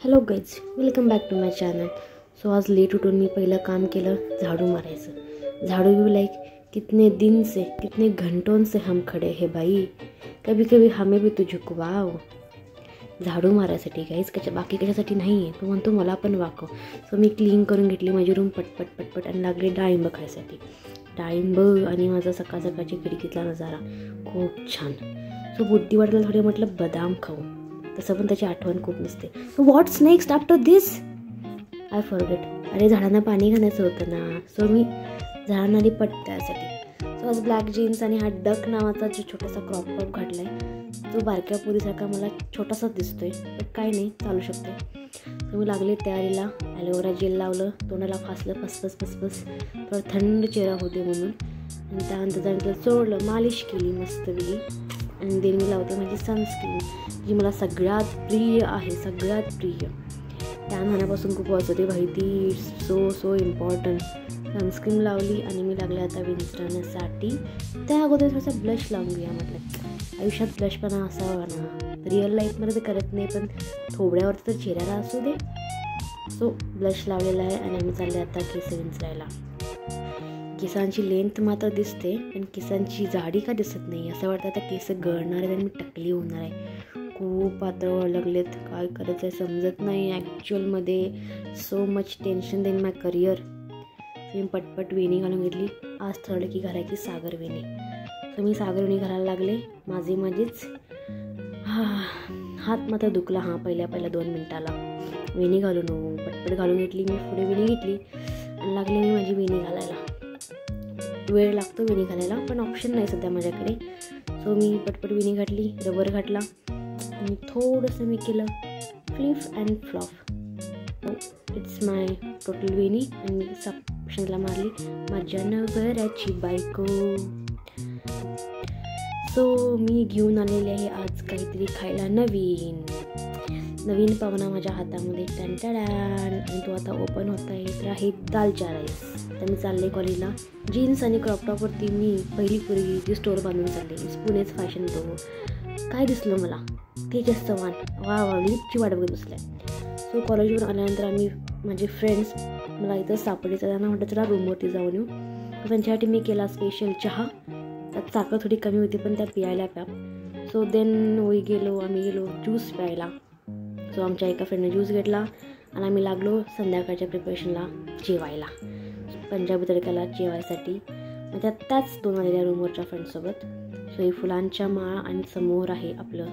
Hello guys, welcome back to my channel. So आज late उठून मी पहिलं काम केलं झाड़ू मारायचं. झाड़ू भी लाइक कितने दिन से कितने घंटों से हम खड़े हैं भाई, कभी कभी हमें भी तो झुकवाओ. झाडू मारायसाठी गाईज, बाकी कशासाठी नाही आहे. तो म्हणतो मला पण वाकव. सो मी क्लीन करून घेतली माझी रूम पटपट पटपट आणि लागले डाळिंब खायसाठी. डाळिंब आणि माझा सकाळ सकाळची खिडकीतला नजारा खूप छान. सो बुद्धी वाटायला थोडे म्हटलं बदाम खाऊ, तसं पण त्याची आठवण खूप नसते. So what's next after this I forget. अरे झाडांना पाणी घालायचं होतं ना. सो मी झाडांना आधी पटत्यासाठी. सो आज ब्लॅक जीन्स आणि हा डक नावाचा जो छोटासा क्रॉप टॉप घातला आहे तो बारक्या पुरीसारखा मला छोटासाच दिसतोय, पण काय नाही, चालू शकतो. सो मी लागले तयारीला. ॲलोवेरा जेल लावलं, तोंडाला फासलं फसफस फसफस, थोडं थंड चेहरा होते म्हणून. आणि त्यानंतर सोडलं, मालिश केली मस्तपैकी. आणि देन मी लावते माझी सनस्क्रीन, जी मला सगळ्यात प्रिय आहे, सगळ्यात प्रिय. टॅन होण्यापासून खूप वाचते भाई, ती सो इम्पॉर्टंट. सनस्क्रीन लावली आणि मी लागले आता विंस्टरण्यासाठी. त्या अगोदर थोडासा ब्लश लावून घेऊया म्हटलं. आयुष्यात ब्लशपणा असावा ना. रिअल लाईफमध्ये तर करत नाही, पण थोबड्यावर तर चेहऱ्याला असू दे. सो ब्लश लावलेला आहे आणि आम्ही चालले आता केस विंचरायला. केसांची लेंथ मात्र दिसते, पण केसांची जाडी का दिसत नाही. असं वाटतं आता केस गळणार आहेत आणि मी टकली होणार आहे. खूप पातळ लागलेत, काय करायचं आहे समजत नाही ॲक्च्युअलमध्ये. सो मच टेन्शन देन माय करिअर. मी पटपट वेणी घालून घेतली. आज ठरलं की घालायची सागर वेणी. सो मी सागर वेणी घालायला लागले माझीच. हात मात्र दुखला पहिल्या 2 मिनटाला. वेणी घालून पटपट घालून घेतली. मी पुढे वेणी घेतली आणि लागले मी माझी वेणी घालायला. वेळ लागतो वेणी घालायला, पण ऑप्शन नाही सध्या माझ्याकडे. सो मी पटपट वेणी घातली, रबर घातला आणि थोडंसं मी केलं flip and flop. It's my total वेणी. आणि मी ऑप्शनला मारली माझ्या नवऱ्याची बायको. सो मी घेऊन आलेले आहे आज काहीतरी खायला नवीन पावना माझ्या हातामध्ये. टॅन. आणि तो आता ओपन होत आहे. तर आहे दालचा राईस. तर मी चालले कॉलेजला. जीन्स आणि क्रॉप टॉपवरती मी पहिली पूर्वी जी स्टोर बांधून चालले. पुणेच फॅशन तो काय दिसलं मला, तेजस चव्हाण. वा लिपची वाट बघत बसल्या. सो कॉलेजवरून आल्यानंतर आम्ही माझे फ्रेंड्स मला इथं सापडायचं, त्यांना म्हटलं चला रूमवरती जाऊन येऊ. त्यांच्यासाठी मी केला स्पेशल चहा. त्यात साखर थोडी कमी होती, पण त्या पियायला प्या. सो देन आम्ही गेलो ज्यूस प्यायला. सो आमच्या एका फ्रेंडने ज्यूस घेतला आणि आम्ही लागलो संध्याकाळच्या प्रिपरेशनला जेवायला, पंजाबी तडक्याला जेवायसाठी. त्याच 2 आलेल्या रूमवरच्या फ्रेंड्ससोबत. सो ही फुलांच्या माळा आणि समोर आहे आपलं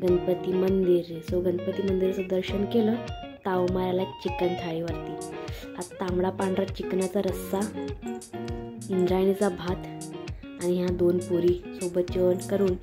गणपती मंदिर. सो गणपती मंदिराचं दर्शन केलं. ताव मारायला चिकन थाळीवरती. हा तांबडा पांढरा चिकनाचा रस्सा, इंद्रायणीचा भात आणि ह्या 2 पुरी सोबत जेवण करून